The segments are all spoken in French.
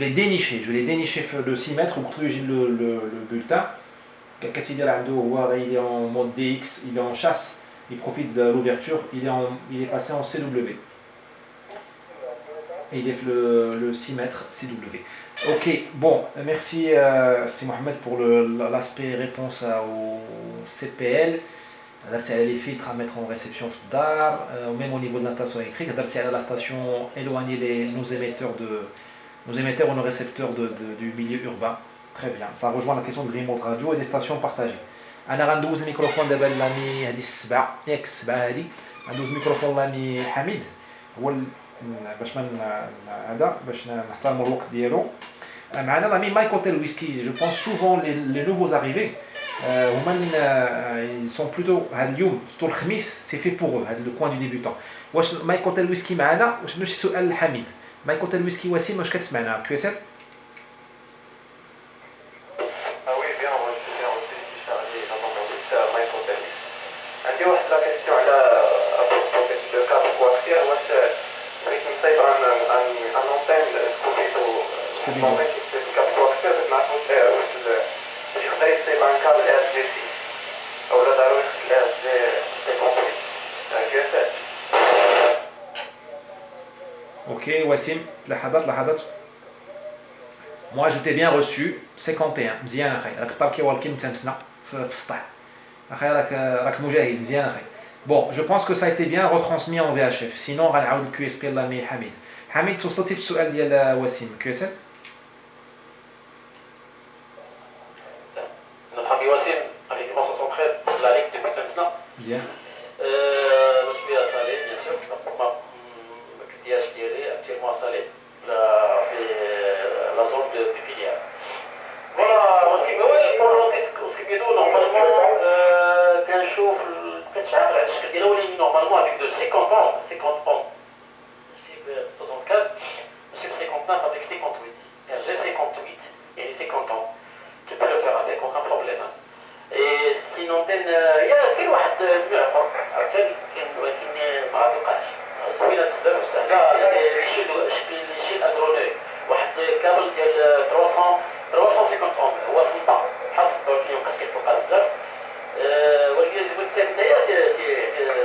vais dénicher, le 6 mètres ou le bulletin. Il est en mode DX, il est en chasse, il profite de l'ouverture, il est passé en CW. Et il est le 6 mètres CW. Ok, bon, merci c'est Mohamed pour l'aspect réponse au CPL. Il y a les filtres à mettre en réception d'art, même au niveau de la station électrique. Il y a la station éloigner nos émetteurs ou nos récepteurs du milieu urbain. Très bien, ça rejoint la question de remote radio et des stations partagées. انا غندوز الميكروفون دابا لامي هذه السبعه ياك السبعه هذه غندوز الميكروفون لامي حميد هو باش ما هذا باش نحترموا الوقت ديالو معنا l'ami Mike Hotel Whisky. Je pense souvent les nouveaux arrivés ils sont plutôt هذا اليوم سطور الخميس c'est fait pour eux هذا le coin du débutant. واش Mike Hotel Whisky معنا واش عنده شي سؤال لحميد؟ Mike Hotel Whisky وسيم واش كتسمعنا QSL؟ Ok, Wassim, لحظات. Moi je t'ai bien reçu 51 مزيان اخي راك طابكي والكين تمسنا في السطح اخي راك مجاهد مزيان اخي. Bon, je pense que ça a été bien retransmis en VHF. Sinon غنعاود الكيو اس بي لامي حميد توصلتي بالسؤال ديال وسيم كيو اس ال؟ Notre ami Wassim, avec 73, la Ligue de maintenant. Bien. Je suis à Salé, bien sûr. Ma QTH qui est actuellement à Salé, la zone de pépinière. Voilà, Wassim, oui, pour l'Antisco, normalement, qu'un chauffe, normalement avec de 50 ans, 50 ans. C'est 64, c'est 59 avec 58. J'ai 58 et les 50 ans. Tu peux le faire avec aucun problème. Et sinon, il y a كل واحد معفر عشان ما عرفش زوينه بزاف وسهله شي الاغرونومي واحد كامل ديال 350 هو في البحر حسب اليوم قصير فوق بزاف ولكن الثاني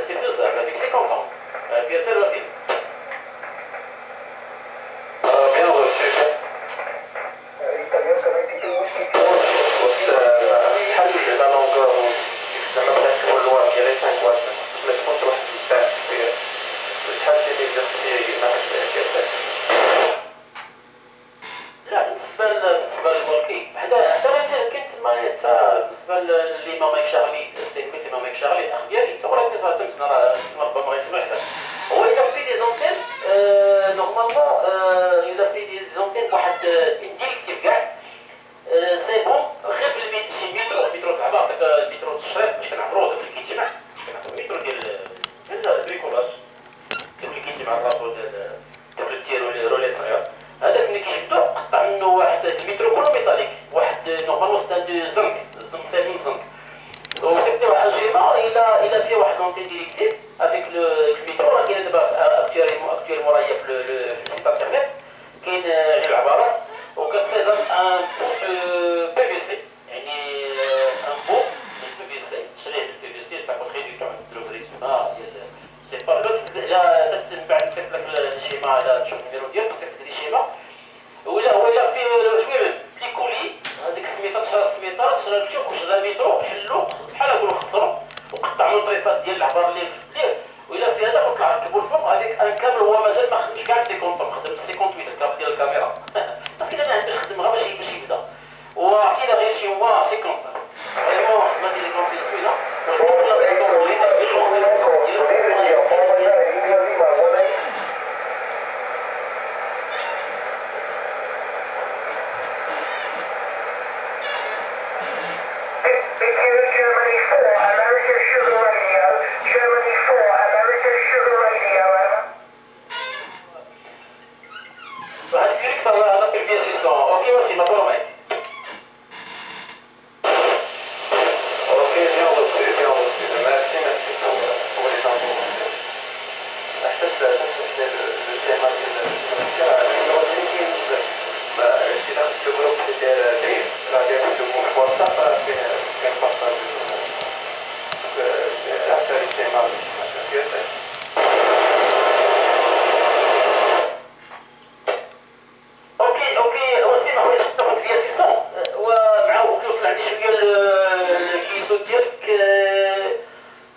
سي بزاف هذيك 50 بيان سير وسيم bien reçu حل la longueur la presque au loin je dirais 5 watts mais je pense واحد الساعه الحل ديال l'exercice ما كيفاش لا بالنسبه للوركي حدا كنت ما بالنسبه للامام شارلي كنت امام شارلي اخ ديالي تقرا كيف تمسنا راه ربما يسمع حدا هو الا في دي زونتين نورمالمون الا في دي زونتين واحد انديكتيف كاع سي بون غير بالمترو تاع بعض المترو الشريط باش كنعبرو داك اللي كيتجمع كنعطيو المترو ديال البريكولاج داك اللي كيتجمع الراسو ديال روليت هذاك ملي كيجبدو قطع منه واحد المترو كله ميتاليك واحد نورمالمون ستاند زنك ثاني زنك وكتبداو على الجيمه الى فيه واحد لونتي ديريكتيف افيك المترو راه كاين دابا اكتوالمون راهي في السيت انترنيت كاين غير العبارات وكتبريزونت ان بو بي في سي يعني ان بو بي في سي تشريه بي في سي تاخذ ريدكتور ديال البريسما ديال سي با لا من بعد كتب لك الشيما الا تشوف النيميرو ديالك كتكتب لي الشيما ولا فيه شويه لي كولي هذيك السميطه شرا الشوك وشرا المترو حلو بحال نقولوا خسروا وقطعوا الطريفات ديال العبار اللي وإلا في هذا وطلع ركبوا الفوق هذيك ان كامل هو مازال ما خدمش كاع 50 خدم 58 الكاب ديال الكاميرا لكن انا عندي نخدمها باش يبدا وعطينا غير شي هو 50 فريمون ما دير كونسيل سوينا le groupe c'était la direction de mon WhatsApp, كان partage l'actualité مع السياسة. اوكي وسيم هو يستخدم في السيستم ومعه كيوصل عندي شويه الكيسو ديالك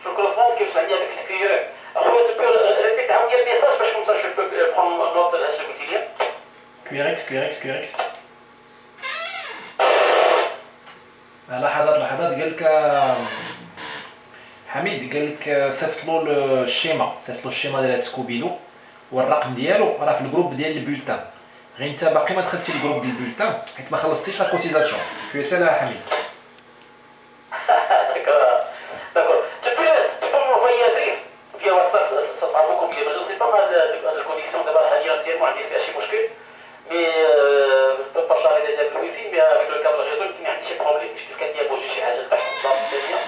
في الكروسمون كيوصل عندي هذاك الكيور اخويا تبقى ريبيت عاود ديال الميساج باش كومسا جو بو برون نوت اش قلتي لي QRX لحظات قال لك حميد قال لك صيفط له الشيما ديال سكوبيدو والرقم ديالو راه في الجروب ديال البولتان. غير انت باقي ما دخلتي الجروب ديال البولتان حيت ما خلصتيش لا كوتيزاسيون. في سالا حميد. D'accord. Tu peux m'envoyer un brief via WhatsApp, ça sera beaucoup mieux. Je ne sais pas mal de connexion d'abord entièrement, il y a chez Moscou, mais je peux partager déjà le wifi, mais avec le câble réseau, il y a un petit problème. Je suis quelqu'un qui a bougé chez Hajj al-Bahn, c'est bien.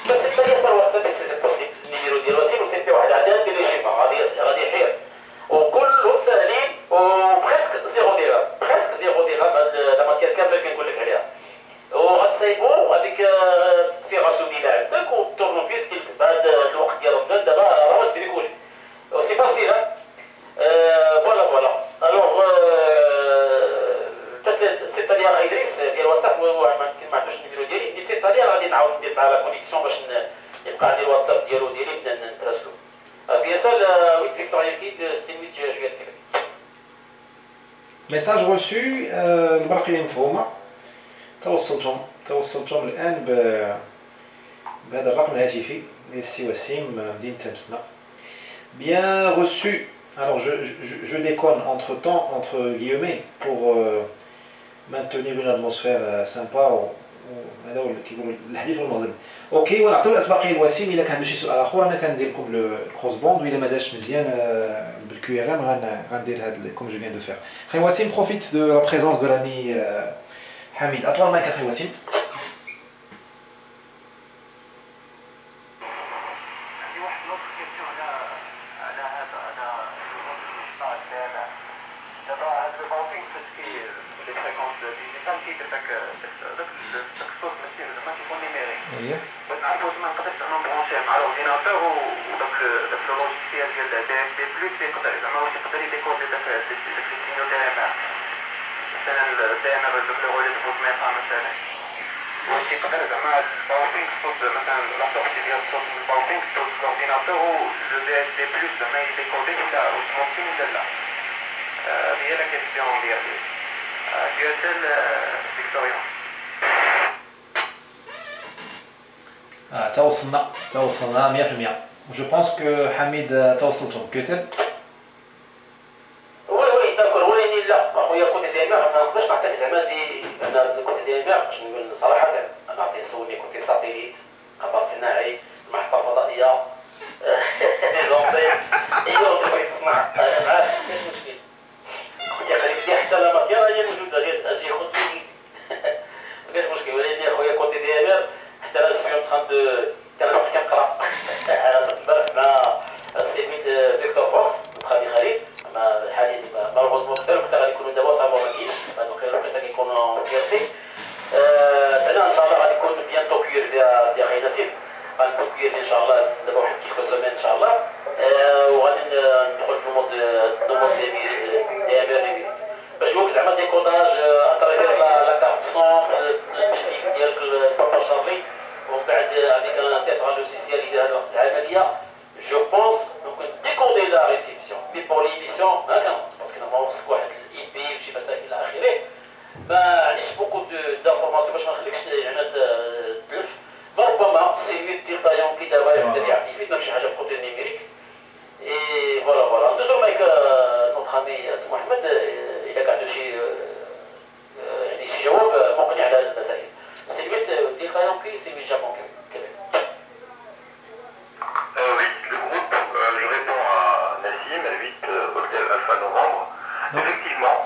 بس تبين par WhatsApp c'est possible. النيميرو ديال وسيم وسيتي واحد عدد ديال الجيما غادي يحير وكلهم ساهلين وبريسك زيرو ديرهم لا ماتير كامله كنقول لك عليها. وغتصايبو هذيك في راسو ديال عندك والتورنوفيس بعد الوقت ديالو بدا دابا راه واش تريكولي سي فاسيل فوالا الوغ سيت لي اخي ادريس ديال واتساب ما عندوش النيميرو ديالي سيت لي غادي نعاود ندير معاه لا كونيكسيون باش يبقى عندي الواتساب ديالو ديالي نبدا نتراسلو بيان سال ويت فيكتوريا كيد سيميت جويه ميساج روسو البرقيه مفهومه. توصلتم الان بهذا الرقم الهاتفي ديال السي وسيم مدينة تمسنا. Bien reçu. Alors je déconne entre guillemets, pour maintenir une atmosphère sympa هذا هو كيقولوا الحديث والمغزل. اوكي ونعطيو الاسبقيه لوسيم. الا كان عنده شي سؤال اخر انا كندير لكم الكروس بوند والا ما داش مزيان بالكيو ار ام غندير هذا كوم جو فيان دو فير. خي وسيم بروفيت دو لا بريزونس دو لامي حميد. اطول معك اخي وسيم. بس نعرفوا ما نقدرش زعما نبرونشيه مع الاورديناتور وداك لو لوجيسيال ديال دي اس بي بلس يقدر زعما واش يقدر يديكودي داك السينيو دي ام ار مثلا الدي ام ار داك لو رولي دو ميطا مثلا واش يقدر زعما الباوبينغ صوت مثلا لا سورتي ديال الصوت من الباوبينغ صوت الاورديناتور و لو دي اس بي بلس زعما يديكودي ولا واش ممكن ولا لا. هي لا كيسيون ديالي ديال فيكتوريا. توصلنا 100%. جو بونس كو حميد توصلتم كسل. وي داكور ولكن لا اخويا كنت ديما ما نقدرش نعطيك زعما انا كنت ديما باش نقول صراحه انا عطيت سولني كنت ساتيليت قمر صناعي محطه فضائيه ايوا بغيت تصنع انا معاك ماشي مشكل يا خليك حتى لا ماتيرا هي موجوده غير اجي خذ ماشي مشكل ولكن اخويا كنت ديما حتى انا سمعت ان دو كنقرا البارح مع سيميت فيكتور فوكس خالي خالد مع الحديث مالوغوزمون كنت غادي يكونوا دابا صافي ما كاينش دونك الوقيته كيكونوا كيرتي انا ان شاء الله غادي يكون بيانتو كير ديال غي نسيب غنكون كير ان شاء الله دابا واحد كيلكو سيمين ان شاء الله وغادي ندخل في المود دي امير باش نوقف زعما ديكوداج اتريفير لا كارت سون ديالك البابا شارلي ومن بعد avec un tête logiciel العمليه جو بونس ممكن ديكودي لا ريسيبسيون مي بور ليميسيون ما كان باسكو نورمالمون خصك واحد الاي بي وشي مسائل الى اخره ما عنديش بوكو دانفورماسيون باش ما نخليكش يعني تلف ربما سي ميو دير طايون كي دابا يقدر يعطي فيك شي حاجه بكوتي نيميريك اي فوالا دوزو مايك نوتر امي محمد اذا كان عنده شي يعني شي جواب مقنع على هذه المسائل سي ميو دير طايون كي سي ميو جابون كي Oui, le groupe, je réponds à Nassim, L8, Hôtel Alpha Novembre. Effectivement,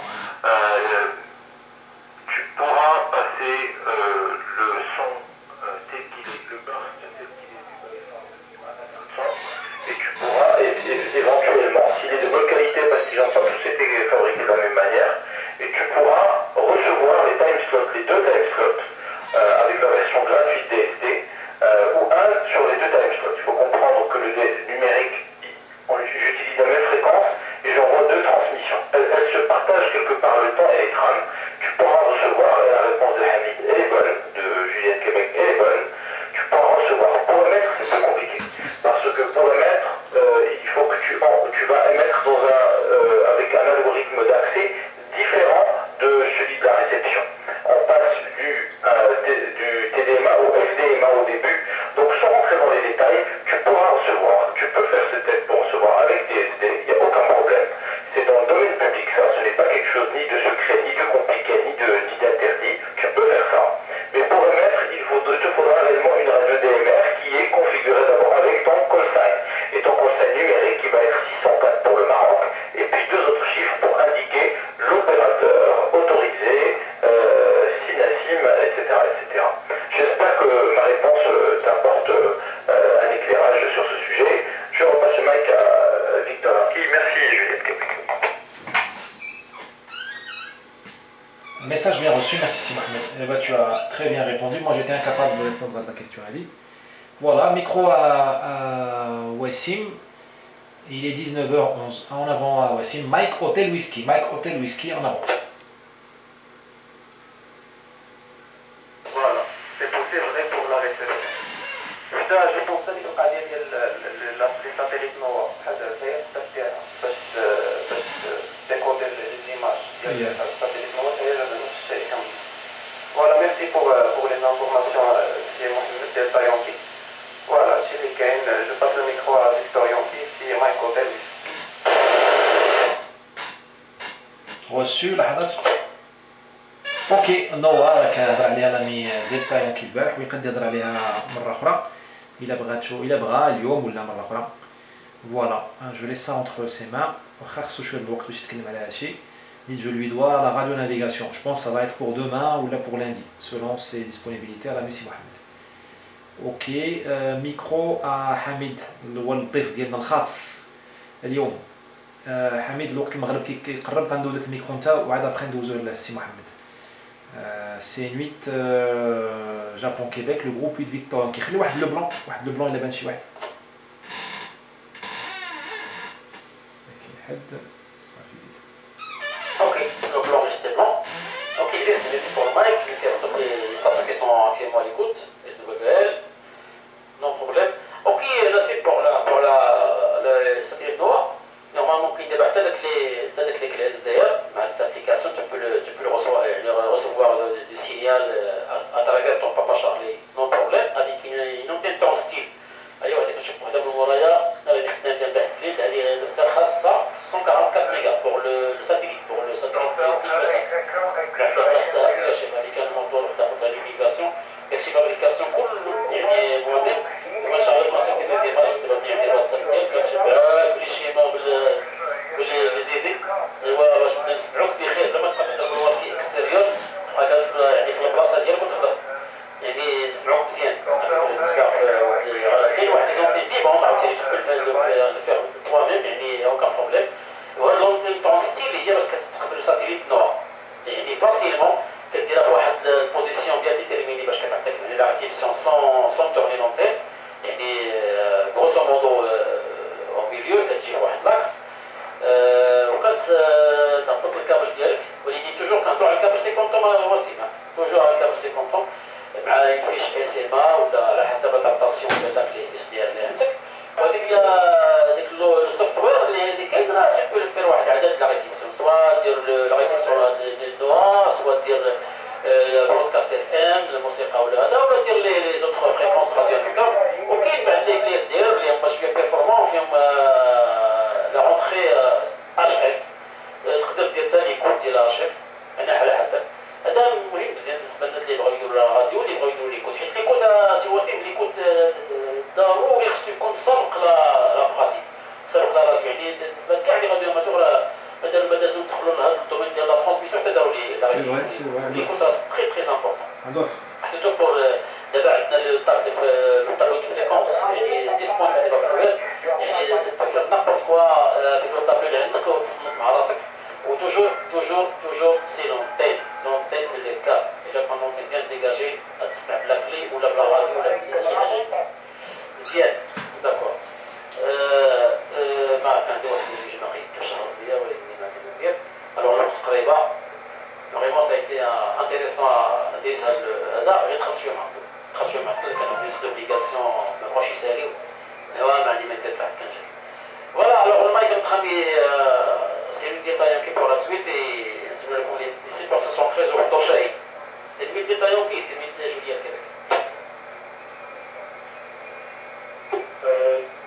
tu pourras passer le son tel qu'il est, le burst tel qu'il est du son, et tu time slot. Il faut comprendre que le numérique, j'utilise la même fréquence et j'envoie deux transmissions. Elles se partagent quelque part le temps et les trames. Tu pourras recevoir la réponse de Hamid et bonne, de Juliette Québec et bonne. Tu pourras recevoir. Pour émettre, c'est plus compliqué. Parce que pour émettre, il faut que tu vas émettre avec un algorithme d'accès différent de celui de la réception. On passe du TDMA au FDMA au début. Donc sans rentrer dans les détails, tu pourras recevoir, tu peux faire ce test pour recevoir avec DSD, il n'y a aucun problème. C'est dans le domaine public ça, ce n'est pas quelque chose ni de secret, ni de compliqué, ni d'interdit. Tu peux faire ça. Mais pour émettre, il te faudra réellement une radio DMR qui est configurée d'abord avec ton call sign. Et ton call sign numérique qui va être 604 pour le Maroc, et puis deux autres chiffres pour indiquer l'opérateur autorisé, SINASIM, etc., etc. J'espère que ma réponse t'apporte un éclairage sur ce sujet. Je repasse le mic à Victor Arki. Merci Juliette Québec. Message bien reçu, merci Si Mohamed. Eh ben, tu as très bien répondu. Moi j'étais incapable de répondre à ta question, Ali. Voilà, micro à Wassim. Il est 19h11. En avant à Wassim. Mike Hotel Whisky. Mike Hotel Whisky en avant. Voilà, c'est vrai pour la réception. جو بونس هذيك القضيه ديال لي ساتيليت نوا بحال هكايا باش ديكودي لي زيماج ديال الساتيليت نوا هي نفس الشيء كامل. فوالا ميرسي بور لي انفورماسيون سي محمد ديال تايونكي. فوالا هادشي اللي كاين. جو باس لو ميكرو ا فيكتور يونكي سي مايك هوتيل. reçu لحظات. اوكي نوا راك هضر عليها لامي ديال تايونكي البارح ويقد يهضر عليها مره اخرى الا بغى اليوم ولا مره اخرى. فوالا جو ليس سا اونتر سي مان واخا خصو شويه الوقت باش يتكلم على هادشي. ديت جو لوي دوا لا راديو نافيغاسيون. جو بونس سا va être pour demain ou là pour lundi selon ses disponibilités على ميسي محمد. اوكي ميكرو حميد اللي هو الضيف ديالنا الخاص اليوم. حميد الوقت المغرب كيقرب غندوزك الميكرو نتا وعاد ابخي ندوزو للسي محمد. C'est 8 Japon Québec, le groupe 8 Victor. كيخلي واحد لو بلون الا بان شي واحد. كاين حد صافي زيد. Ok, le blanc restait blanc. Ok, c'est pour le mic, il passe qui sont actuellement à l'écoute, SWL, non problème. Ok, là c'est pour le satellite noir. Normalement, il débat avec les clés d'ailleurs, cette application, tu peux le recevoir du signal à travers ton papa Charlie, non problème, avec une antenne ton style. أيوة هذيك نشوف وحده من ورايا هذيك الثانية تاع التحليل هذه نسخة خاصة 144 ميجا pour le satellite هذه كان الموضوع تاع النافيغاسيون كاين فابريكاسيون كله يعني موديل وما شاء الله ما سكت ديماج تبني على الواتساب ديالك كتشبعها بلي شيما باللي زيدي ايوا باش نسمعوك بخير زعما تبقى تهضر بالواتساب اكستيريور تبقى يعني في البلاصة ديالك وتهضر يعني نسمعوك مزيان. كاين واحد ليزونتي فيبون عاوتاني تقدر faire toi-même يعني aucun problème. وهاد لونتي طون ستيل هي باش كتستقبل ساتيليت نوع يعني فاسيلمون كديرها فواحد البوزيسيون ديال ديتيرميني باش كتعطيك لا ريسيبسيون سون تورني لونتين يعني غروسو مودو او ميليو كتجي واحد لاكس وكتهبط الكابل ديالك ولكن توجور كنهضرو على الكابل 50 طون وسيمه توجور على الكابل 50 طون مع فيش اس ام ولا على حسب الادابتاسيون ديال لي ديال اللي عندك. وهذيك هي ديك السوفت وير اللي كاين راه تقدر دير واحد العدد لا ريسيبسيون سواء دير لا ريسيبسيون ديال الدوا سواء دير برودكاست اف ام الموسيقى ولا هذا ولا دير لي زوتر فريكونس راديو هكا. وكاين بعد لي اس دي ار اللي هما شويه بيرفورمون فيهم لا رونتري اش اف تقدر دير ثاني كود ديال اش اف انا على حسب. هذا مهم مزيان بالنسبه للناس اللي بغاو يديروا الراديو اللي بغاو يديروا ليكود حيت ليكود تواتيم ليكود ضروري خصو يكون سابق لا براتيك سابق لا راديو يعني كاع لي راديو اماتور مادام ندخلوا لهذا الدومين ديال لا ترانسميسيون تداروا لي لا راديو ليكود تري تري امبورطون حتى بور دابا عندنا لو طابلو دو فريكونس يعني ديسبون هذه بابا يعني تقدر نابورت كوا ديك لو طابلو اللي عندك وتصنت مع راسك وتوجور سي لونتين c'est le cas. Et là, pendant que bien dégagé, à la clé ou la radio ou la été intéressant à dire هذا غير تخرجوا معطل كانوا في دوبليغاسيون ما بغاوش يساليو ايوا ما عندي ما ندير تحت كنجي فوالا الوغ المايك متخمي c'est une détaillante pour la suite et les supports sont très orthodoxes. C'est une détaillante qui c'est une Juliette Québec.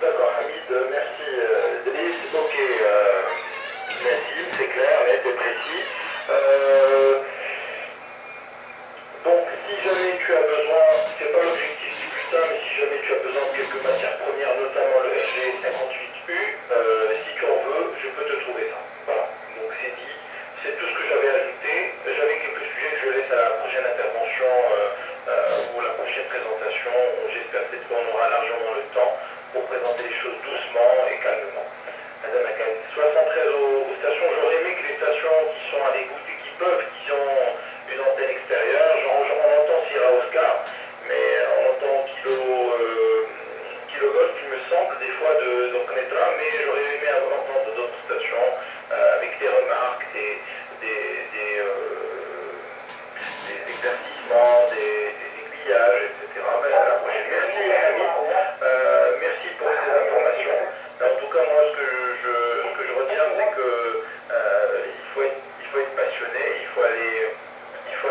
D'accord, Hamid, merci Denis. Ok, merci, c'est clair, net et précis. Donc, si jamais tu as besoin, c'est pas l'objectif du bulletin, mais si jamais tu as besoin de quelques matières premières, notamment le FG58U, si tu en veux, je peux te trouver ça. Voilà, donc c'est dit, c'est tout ce que j'avais ajouté. J'avais quelques sujets que je laisse à la prochaine intervention ou la prochaine présentation. J'espère que cette fois on aura largement le temps pour présenter les choses doucement et calmement. Madame Akane, 73 aux stations, j'aurais aimé que les stations qui sont à l'écoute et qui ont une antenne extérieure, on entend Sierra Oscar, mais on entend kilovolt, il me semble, des fois de Connaîtra, mais j'aurais aimé entendre d'autres stations avec des remarques, des éclaircissements, des aiguillages, etc. Mais à la prochaine. Merci Hamid, merci pour ces informations. Mais en tout cas, moi, ce que je retiens, c'est que il faut être passionné, il faut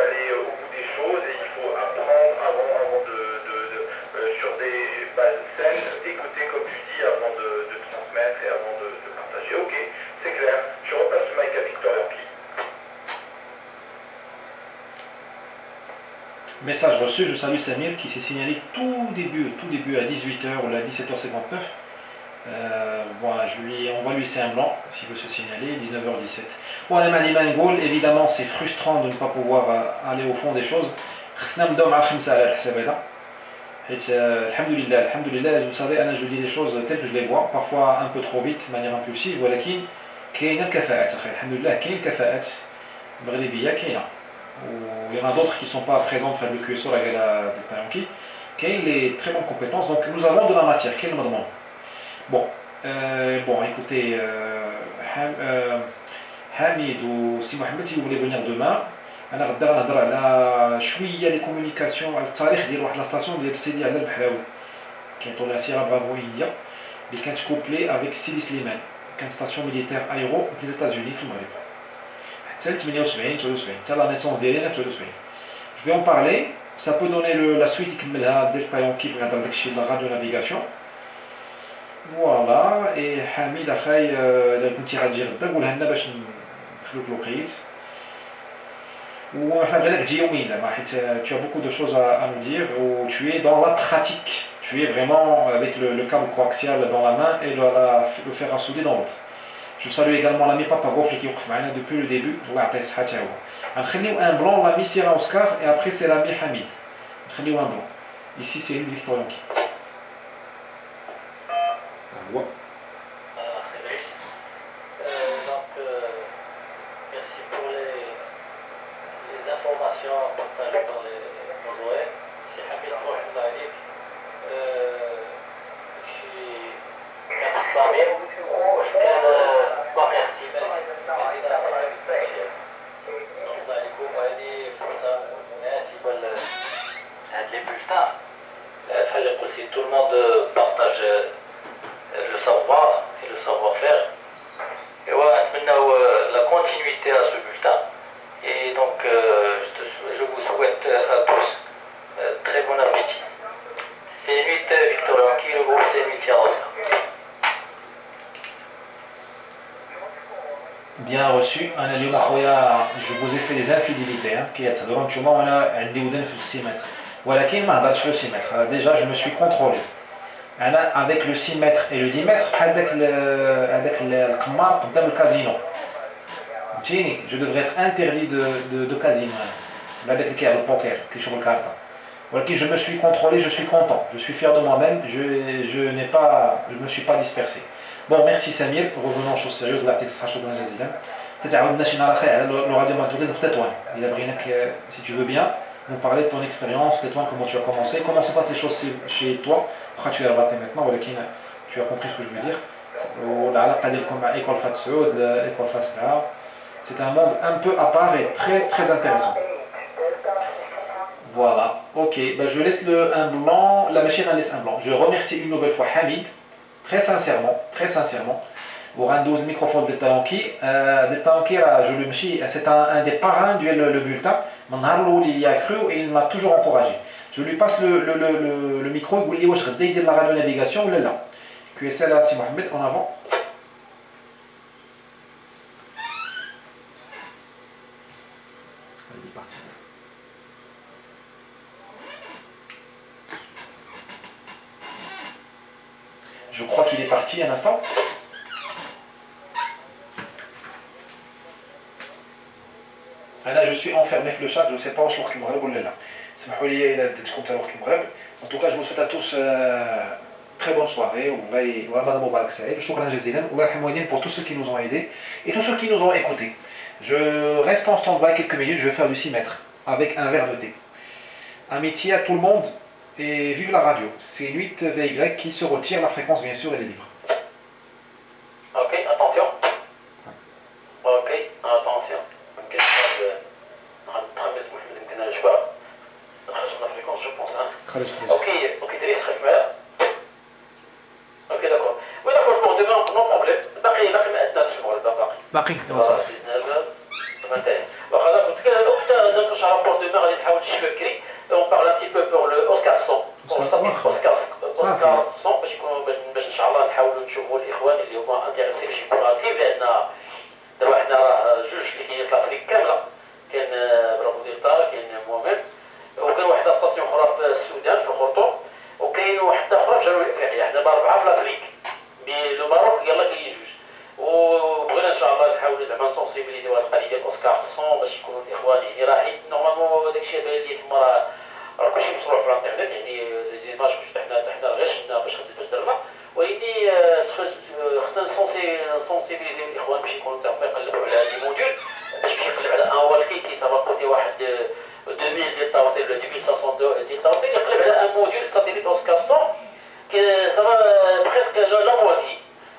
aller au bout des choses et il faut apprendre avant sur des bases saines, écouter comme tu dis avant de transmettre et avant de partager. Ok, c'est clair. Je repasse le mic à Victor Yorki. Message reçu, je salue Samir qui s'est signalé tout début à 18h ou à 17h59. Bon, on va lui laisser un blanc s'il veut se signaler, 19h17. Bon, on a Mangoul, évidemment c'est frustrant de ne pas pouvoir aller au fond des choses. Alhamdulillah, vous savez, je dis les choses telles que je les vois, parfois un peu trop vite, de manière impulsive, ولكن كاين الكفاءات alhamdulillah كاين الكفاءات مغربية كاينة. Il y en a d'autres qui ne sont pas présentes faire le QSO à la Tayanki. Quelles les très bonnes compétences. Donc nous avons de la matière. Quel moment. Bon, écoutez, Hamid ou si Mohamed, si vous voulez venir demain, أنا غدا نهضر على شوية les communications على التاريخ ديال واحد لا ستاسيون ديال سيدي علي البحراوي كاينطوا لها سيرا برافو إنديا اللي كانت كوبلي افيك سيدي سليمان كانت ستاسيون ميليتير ايرو دي زيتازوني في المغرب حتى 78 79 حتى لا نيسونس ديالي 79. Je vais en parler, ça peut donner la suite يكملها ديال طايونكي بغا يهضر داكشي ديال الراديو نافيغاسيون. فوالا اي حميد اخاي الا كنتي غتجي غدا قولها لنا باش ندخلوك الوقيت. وحنا بغيناك تجي يومين زعما حيت tu as beaucoup de choses à nous dire ou tu es dans la pratique. Tu es vraiment avec le câble coaxial dans la main et le fer à souder dans l'autre. Je salue également l'ami Papa Gofli qui est معنا depuis le début. الله يعطيه الصحة حتى هو. غنخليو un blanc l'ami Sierra Oscar et après c'est l'ami Hamid. نخليو un blanc. Ici c'est une Victor Yanki. Donc, merci pour les informations partagées par les Mozoé. C'est Hamid Mohamed Ali. Je suis Samir. كان باقي احتمال نرضى عليكم وهذه فرصة مناسبة لهاد لي بولتان. الحاجة قلتي tout le monde partage le savoir et le savoir-faire. Et ouais, maintenant la continuité à ce bulletin. Et donc je vous souhaite à tous très bon appétit. C'est Nuit Victor Yanki, le groupe c'est Nuit Sierra Oscar. Bien reçu. أنا اليوم أخويا je vous ai fait des infidélités كيتهضروا نتوما وأنا عندي ودن في السيمتر ولكن ما هضرتش في السيمتر. Déjà je me suis contrôlé. أنا avec le 6 mètres et le 10 mètres بحال هذاك القمار قدام الكازينو. فهمتيني je devrais être interdit de casino أنا هذاك اللي كيلعب البوكر كيشوف الكارطة. ولكن je me suis contrôlé, je suis content, je suis fier de moi-même, je me suis pas dispersé. Bon, merci Samir, revenons aux choses sérieuses, الله يعطيك الصحة شكرا جزيلا. تتعاودنا شي نهار اخر على لو راديو مارتوغيز في تطوان. إلا بغيناك si tu veux bien nous parler de ton expérience, Tétouan, comment tu as commencé, comment se passent les choses chez toi. Pourquoi tu es rabaté maintenant, ولكن tu as compris ce que je veux dire. والعلاقة ديالكم مع إيكول فات سعود، إيكول فاس سبعة. C'est un monde un peu à part et très très intéressant. Voilà, ok, ben je laisse un blanc, la machine elle laisse un blanc. Je remercie une nouvelle fois Hamid, très sincèrement. Pour un 12 microphone de Taonki, je le mchi, c'est un des parrains du le bulletin. Il y a cru et il m'a toujours encouragé. Je lui passe le micro, il dit je vais la radio navigation ou là. QSL là, si Mohamed, en avant. Il est parti. Je crois qu'il est parti un instant. Là, je suis enfermé في le chat, je ne sais pas où je suis المغرب ولا لا. سمحوا لي إلا بديتكم تاع وقت المغرب. En tout cas, je vous souhaite à tous très bonne soirée. Ramadan Mubarak Saïd. Shukran jazilan. Allah yarham walidin pour tous ceux qui nous ont aidés et tous ceux qui nous ont écoutés. Je reste en stand-by quelques minutes, je vais faire du 6 mètres avec un verre de thé. Amitié à tout le monde et vive la radio. C'est 8 VY qui se retire, la fréquence bien sûr elle est libre. Ok, attention. Ok, attention. Ok, نتحمس محمد يمكن انا شباب خرجنا فريكونس جو بونس خرج. اوكي دريس خرج معايا اوكي داكور وي داكور بون ديما نو بروبليم باقي ما ادناش المغرب باقي صافي واخا داك قلت لك وقت نخرج على رابور ديما غادي نحاول نجي بكري اون بارل ان تي بو بور لو اوسكار سون باش ان شاء الله نحاولوا نشوفوا الاخوان اللي هما انتيريسي باش يكونوا اكتيف لان دابا حنا راه جوج اللي كاينين في لافريك كامله كاين برافو ديلتا كاين مؤمن وكاين واحده ستاسيون اخرى في السودان في الخرطوم وكاين واحده اخرى في جنوب افريقيا حنا دابا 4 في لافريك مي لو ماروك يلاه كاين جوج وبغينا ان شاء الله نحاولوا زعما نسونسيبيليزيو هاد القضيه ديال اوسكار سون باش يكونوا الاخوان يعني راه حيت نورمالمون داكشي بان لي تما راه كلشي مصروح في الانترنت يعني لي زيماج حنا غشنا باش درنا ولكن خصنا نسونسيبيليزيو الاخوان باش يكونوا تما يقلبوا على هاد الموديول باش يقلب على ان والكي كيسافا كوتي واحد 2000 ديال طاوطي ولا 2500 ديال طاوطي يقلب على ان موديول ساتيليت اوسكار سون كي سافا بريسك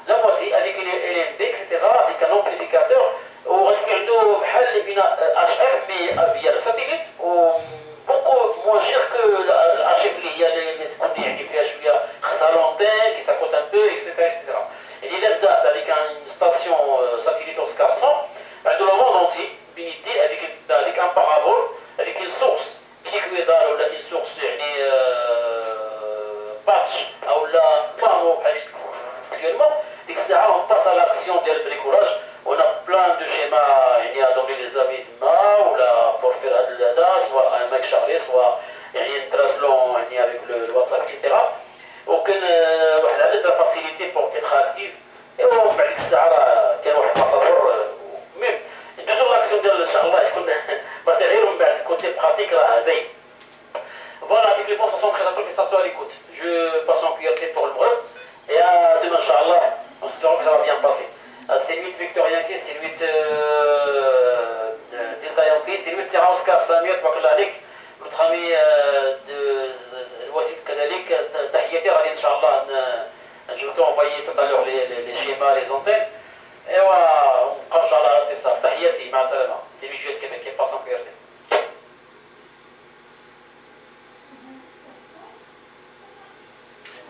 لا موتي افيك لي ام دي اكسيتيرا افيك ان امبليفيكاتور وغتكون عنده بحال بناء اش اف مي فيا الساتيليت و بوكو موان شير كو الارشيف اللي هي اللي تكون يعني فيها شويه خصها لونتين كي ساكوت ان بو اكسيتيرا يعني الا بدا افيك ان ستاسيون ساتيليت اوسكار سون عنده لو موند اونتي بينيتي avec un parabole avec une source liquidale ولا une source يعني باتش او لا بانو بحال actuellement ديك الساعه on passe à l'action ديال البريكولاج on a plein de schémas يعني ادوني لي زامي تما ولا بور فير هاد الهذا سواء ان ماك شارلي سواء يعني نتراسلون يعني avec الواتساب اكسيتيرا وكان واحد العدد ديال فاسيليتي بور اتر اكتيف ايوا من بعد ديك الساعه راه كان واحد التطور ميم toujours l'action ديال ان شاء الله تكون matériel ومن بعد côté pratique راه باين. Voilà, avec les bons sont très attendus que ça soit à l'écoute. Je passe en priorité pour le Maghreb et à demain Inch'Allah, en espérant que ça va bien passer. C'est 8 Victorien Key, c'est 8 Delta Yankee, c'est 8 Terra Oscar Samir, تبارك الله عليك. Notre ami الوسيط كذلك تحياتي غادي ان شاء الله je vais t'envoyer tout à l'heure les schémas, les antennes. ايوا ونبقاو ان شاء الله على الاتصال تحياتي مع السلامه سي ميشيل كيف باس ان بيرتي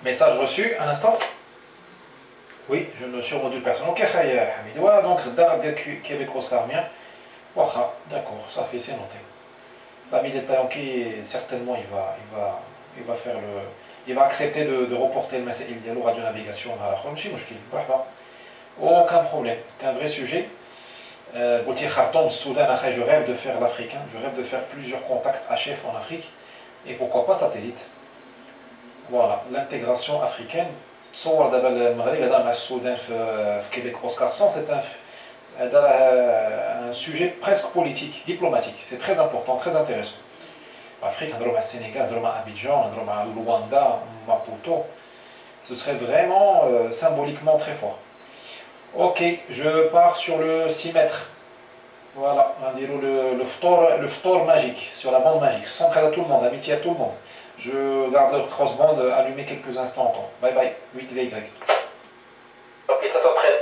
Message reçu, un instant. Oui, je ne suis rendu personne. Ok, Hamid. Ouais, donc, Québec Oscarmien. Waha, d'accord, ça fait c'est noté. L'ami del Tayanki, certainement, il va faire le. Il va accepter de reporter le message de la radio-navigation à la Khomchi, aucun problème, c'est un vrai sujet. Khartoum, Soudan, je rêve de faire l'africain, je rêve de faire plusieurs contacts HF en Afrique, et pourquoi pas satellite. Voilà, l'intégration africaine. تصور دابا المغرب هذا مع السودان في كيبيك اوسكارسون c'est un sujet presque politique, diplomatique, c'est très important, très intéressant. L'Afrique, on a le Sénégal, on a Abidjan, on a le Rwanda, Maputo, ce serait vraiment symboliquement très fort. Ok, je pars sur le 6 mètres. Voilà, on dit le ftor magique, sur la bande magique. Centrale à tout le monde, amitié à tout le monde. Je garde le crossband allumé quelques instants encore. Bye bye, 8 VY. Ok, ça soit prêt,